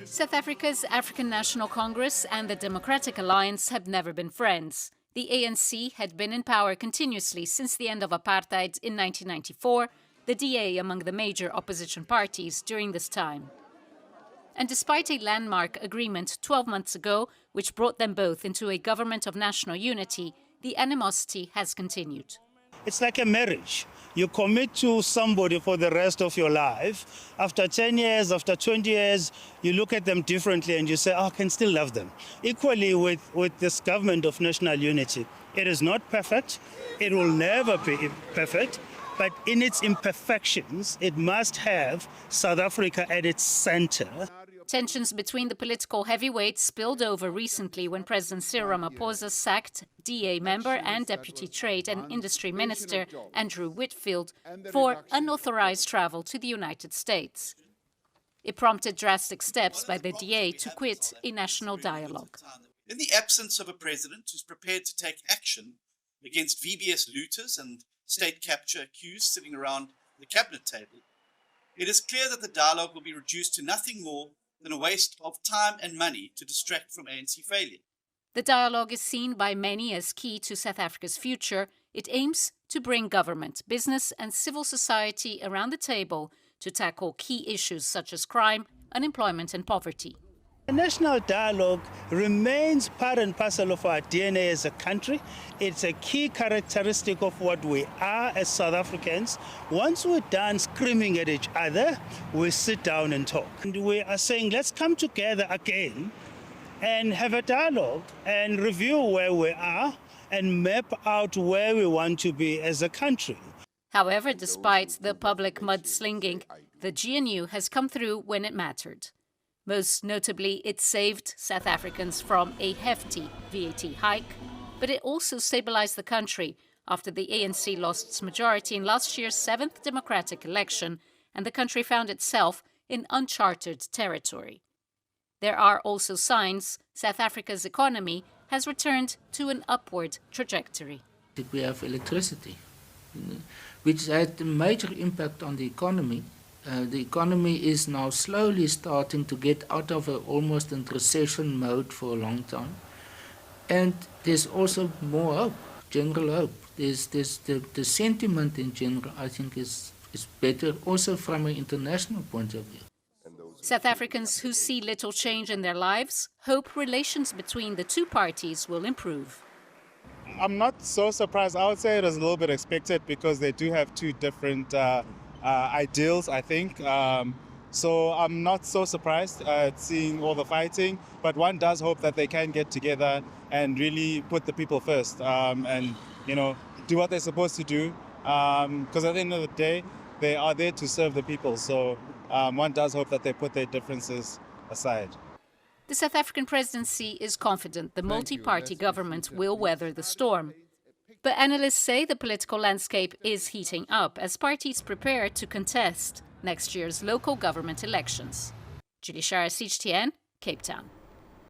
South Africa's African National Congress and the Democratic Alliance have never been friends. The ANC had been in power continuously since the end of apartheid in 1994, the DA among the major opposition parties during this time. And despite a landmark agreement 12 months ago, which brought them both into a government of national unity, the animosity has continued. It's like a marriage. You commit to somebody for the rest of your life. After 10 years, after 20 years, you look at them differently and you say, oh, I can still love them. Equally with this government of national unity. It is not perfect. It will never be perfect. But in its imperfections, it must have South Africa at its center. Tensions between the political heavyweights spilled over recently when President Cyril Ramaphosa sacked DA member and Deputy Trade and Industry Minister Andrew Whitfield for unauthorized travel to the United States. It prompted drastic steps by the DA to quit a national dialogue. In the absence of a president who's prepared to take action against VBS looters and state capture accused sitting around the cabinet table, it is clear that the dialogue will be reduced to nothing more than a waste of time and money to distract from ANC failure. The dialogue is seen by many as key to South Africa's future. It aims to bring government, business and civil society around the table to tackle key issues such as crime, unemployment and poverty. The national dialogue remains part and parcel of our DNA as a country. It's a key characteristic of what we are as South Africans. Once we're done screaming at each other, we sit down and talk. And we are saying, let's come together again and have a dialogue and review where we are and map out where we want to be as a country. However, despite the public mudslinging, the GNU has come through when it mattered. Most notably, it saved South Africans from a hefty VAT hike, but it also stabilized the country after the ANC lost its majority in last year's 7th democratic election and the country found itself in uncharted territory. There are also signs South Africa's economy has returned to an upward trajectory. We have electricity, which had a major impact on the economy. The economy is now slowly starting to get out of almost in recession mode for a long time. And there's also more hope, general hope. There's the sentiment in general, I think, is better also from an international point of view. South Africans who see little change in their lives hope relations between the two parties will improve. I'm not so surprised. I would say it was a little bit expected because they do have two different ideals, I think. So I'm not so surprised at seeing all the fighting, but one does hope that they can get together and really put the people first and, do what they're supposed to do. Because at the end of the day, they are there to serve the people. So one does hope that they put their differences aside. The South African presidency is confident the multi-party government will weather the storm. But analysts say the political landscape is heating up as parties prepare to contest next year's local government elections. Julie Shara, CGTN, Cape Town.